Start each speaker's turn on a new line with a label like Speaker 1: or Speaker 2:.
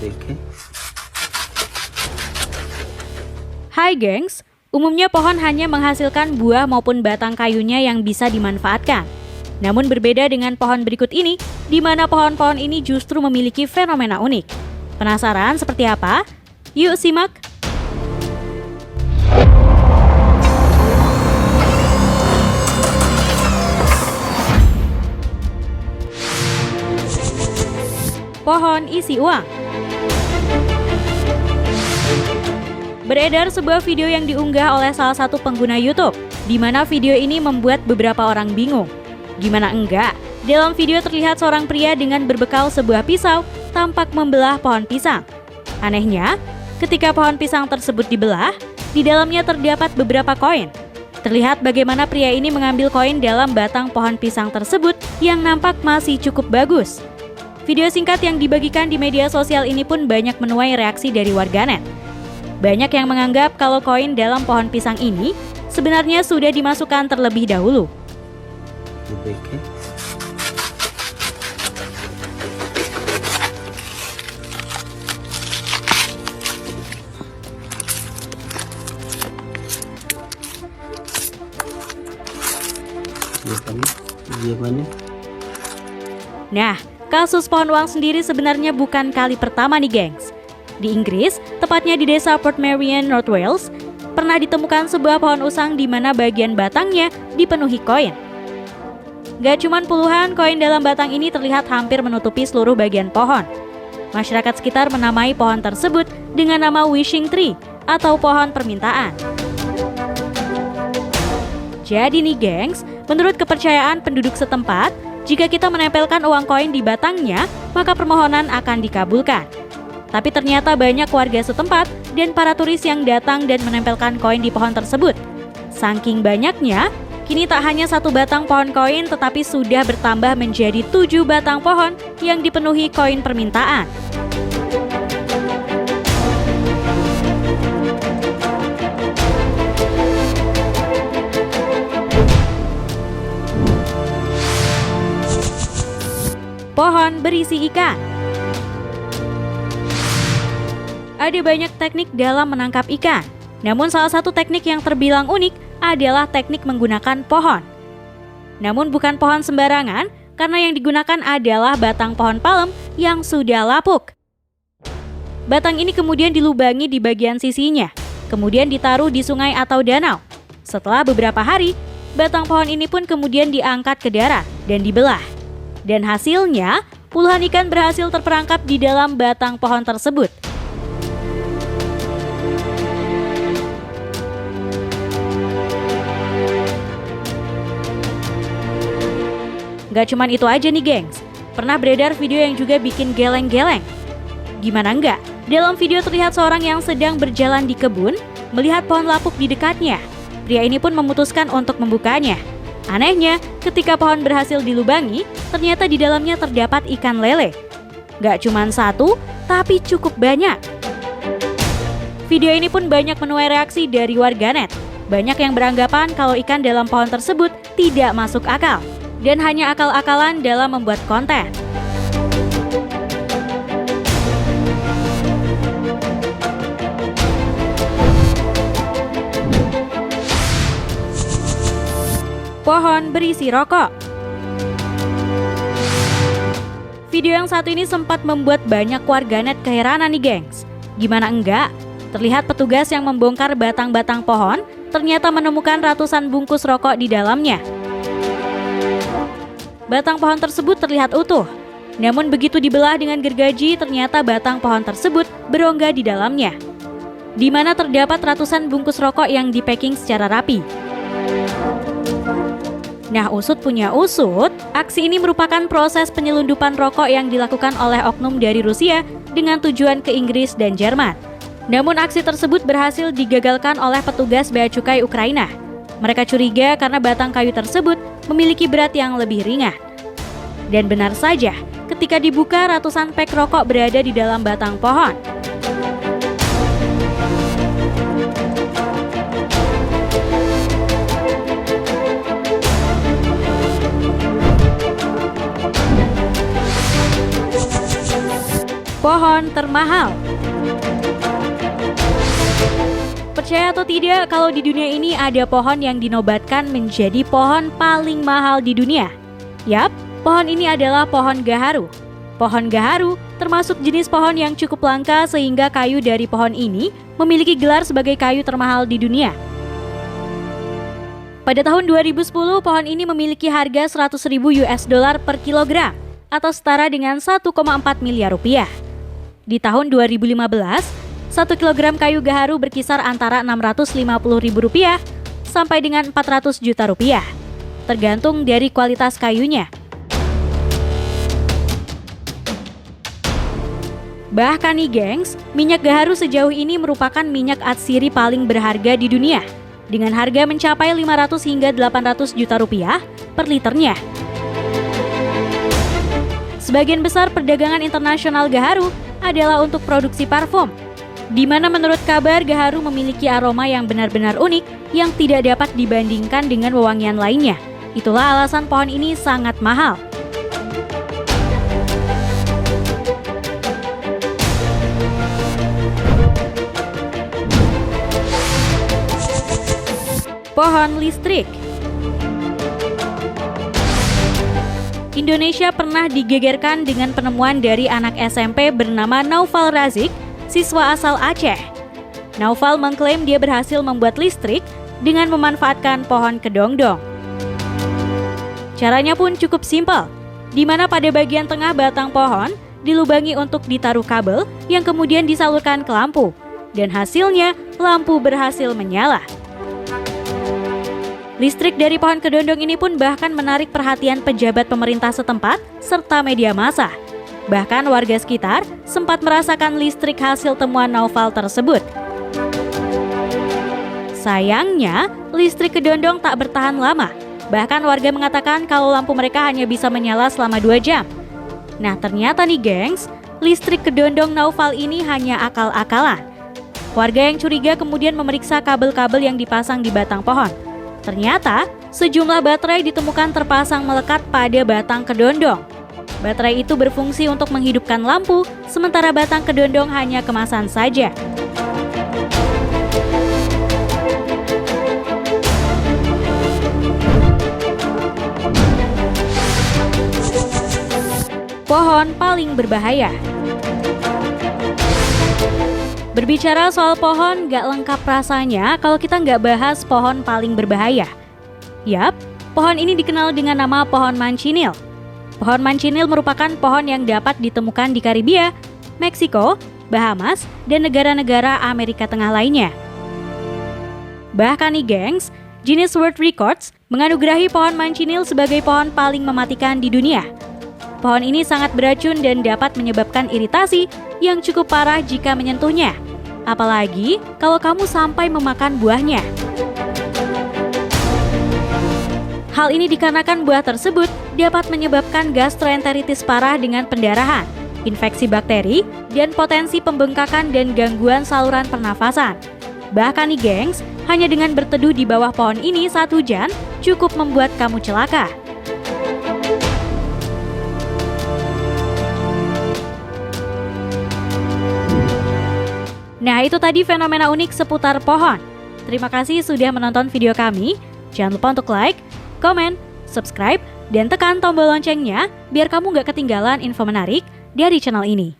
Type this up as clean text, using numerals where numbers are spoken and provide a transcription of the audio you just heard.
Speaker 1: देखें।
Speaker 2: Hai gengs, umumnya pohon hanya menghasilkan buah maupun batang kayunya yang bisa dimanfaatkan. Namun berbeda dengan pohon berikut ini, di mana pohon-pohon ini justru memiliki fenomena unik. Penasaran seperti apa? Yuk simak! Pohon isi uang. Beredar sebuah video yang diunggah oleh salah satu pengguna YouTube, di mana video ini membuat beberapa orang bingung. Gimana enggak? Dalam video terlihat seorang pria dengan berbekal sebuah pisau tampak membelah pohon pisang. Anehnya, ketika pohon pisang tersebut dibelah, di dalamnya terdapat beberapa koin. Terlihat bagaimana pria ini mengambil koin dalam batang pohon pisang tersebut yang nampak masih cukup bagus. Video singkat yang dibagikan di media sosial ini pun banyak menuai reaksi dari warganet. Banyak yang menganggap kalau koin dalam pohon pisang ini sebenarnya sudah dimasukkan terlebih dahulu.
Speaker 1: देखें। ये बने।
Speaker 2: Nah, kasus pohon uang sendiri sebenarnya bukan kali pertama nih gengs. Di Inggris, tepatnya di desa Port Merian, North Wales, pernah ditemukan sebuah pohon usang di mana bagian batangnya dipenuhi koin. Gak cuman puluhan, koin dalam batang ini terlihat hampir menutupi seluruh bagian pohon. Masyarakat sekitar menamai pohon tersebut dengan nama wishing tree atau pohon permintaan. Jadi nih gengs, menurut kepercayaan penduduk setempat, jika kita menempelkan uang koin di batangnya, maka permohonan akan dikabulkan. Tapi ternyata banyak warga setempat dan para turis yang datang dan menempelkan koin di pohon tersebut. Saking banyaknya, kini tak hanya satu batang pohon koin tetapi sudah bertambah menjadi 7 batang pohon yang dipenuhi koin permintaan. Pohon berisi ikan. Ada banyak teknik dalam menangkap ikan. Namun salah satu teknik yang terbilang unik adalah teknik menggunakan pohon. Namun bukan pohon sembarangan, karena yang digunakan adalah batang pohon palem yang sudah lapuk. Batang ini kemudian dilubangi di bagian sisinya, kemudian ditaruh di sungai atau danau. Setelah beberapa hari, batang pohon ini pun kemudian diangkat ke darat dan dibelah. Dan hasilnya, puluhan ikan berhasil terperangkap di dalam batang pohon tersebut. Gak cuman itu aja nih gengs, pernah beredar video yang juga bikin geleng-geleng. Gimana enggak? Dalam video terlihat seorang yang sedang berjalan di kebun, melihat pohon lapuk di dekatnya. Pria ini pun memutuskan untuk membukanya. Anehnya, ketika pohon berhasil dilubangi, ternyata di dalamnya terdapat ikan lele. Gak cuman satu, tapi cukup banyak. Video ini pun banyak menuai reaksi dari warganet. Banyak yang beranggapan kalau ikan dalam pohon tersebut tidak masuk akal dan hanya akal-akalan dalam membuat konten. Pohon berisi rokok. Video yang satu ini sempat membuat banyak warganet keheranan nih gengs. Gimana enggak? Terlihat petugas yang membongkar batang-batang pohon ternyata menemukan ratusan bungkus rokok di dalamnya. Batang pohon tersebut terlihat utuh. Namun begitu dibelah dengan gergaji, ternyata batang pohon tersebut berongga di dalamnya, di mana terdapat ratusan bungkus rokok yang dipacking secara rapi. Nah, usut punya usut, aksi ini merupakan proses penyelundupan rokok yang dilakukan oleh oknum dari Rusia dengan tujuan ke Inggris dan Jerman. Namun aksi tersebut berhasil digagalkan oleh petugas bea cukai Ukraina. Mereka curiga karena batang kayu tersebut memiliki berat yang lebih ringan. Dan benar saja, ketika dibuka ratusan pek rokok berada di dalam batang pohon. Pohon termahal. Percaya atau tidak, kalau di dunia ini ada pohon yang dinobatkan menjadi pohon paling mahal di dunia. Yap, pohon ini adalah pohon gaharu. Pohon gaharu termasuk jenis pohon yang cukup langka sehingga kayu dari pohon ini memiliki gelar sebagai kayu termahal di dunia. Pada tahun 2010, pohon ini memiliki harga 100.000 US dollar per kilogram atau setara dengan 1,4 miliar rupiah. Di tahun 2015, 1 kilogram kayu gaharu berkisar antara Rp650.000 sampai dengan Rp400 juta, tergantung dari kualitas kayunya. Bahkan nih gengs, minyak gaharu sejauh ini merupakan minyak atsiri paling berharga di dunia, dengan harga mencapai Rp500 hingga Rp800 juta per liternya. Sebagian besar perdagangan internasional gaharu adalah untuk produksi parfum, di mana menurut kabar gaharu memiliki aroma yang benar-benar unik yang tidak dapat dibandingkan dengan wewangian lainnya. Itulah alasan pohon ini sangat mahal. Pohon listrik. Indonesia pernah digegerkan dengan penemuan dari anak SMP bernama Naufal Razik, siswa asal Aceh. Naufal mengklaim dia berhasil membuat listrik dengan memanfaatkan pohon kedongdong. Caranya pun cukup simpel, di mana pada bagian tengah batang pohon dilubangi untuk ditaruh kabel yang kemudian disalurkan ke lampu, dan hasilnya lampu berhasil menyala. Listrik dari pohon kedondong ini pun bahkan menarik perhatian pejabat pemerintah setempat serta media massa. Bahkan warga sekitar sempat merasakan listrik hasil temuan Naufal tersebut. Sayangnya, listrik kedondong tak bertahan lama. Bahkan warga mengatakan kalau lampu mereka hanya bisa menyala selama 2 jam. Nah ternyata nih gengs, listrik kedondong Naufal ini hanya akal-akalan. Warga yang curiga kemudian memeriksa kabel-kabel yang dipasang di batang pohon. Ternyata, sejumlah baterai ditemukan terpasang melekat pada batang kedondong. Baterai itu berfungsi untuk menghidupkan lampu, sementara batang kedondong hanya kemasan saja. Pohon paling berbahaya. Berbicara soal pohon, gak lengkap rasanya kalau kita nggak bahas pohon paling berbahaya. Yap, pohon ini dikenal dengan nama pohon mancinil. Pohon mancinil merupakan pohon yang dapat ditemukan di Karibia, Meksiko, Bahamas, dan negara-negara Amerika Tengah lainnya. Bahkan nih gengs, Guinness World Records menganugerahi pohon mancinil sebagai pohon paling mematikan di dunia. Pohon ini sangat beracun dan dapat menyebabkan iritasi yang cukup parah jika menyentuhnya, apalagi kalau kamu sampai memakan buahnya. Hal ini dikarenakan buah tersebut dapat menyebabkan gastroenteritis parah dengan pendarahan, infeksi bakteri, dan potensi pembengkakan dan gangguan saluran pernafasan. Bahkan nih gengs, hanya dengan berteduh di bawah pohon ini saat hujan cukup membuat kamu celaka. Nah itu tadi fenomena unik seputar pohon. Terima kasih sudah menonton video kami. Jangan lupa untuk like, komen, subscribe, dan tekan tombol loncengnya biar kamu gak ketinggalan info menarik dari channel ini.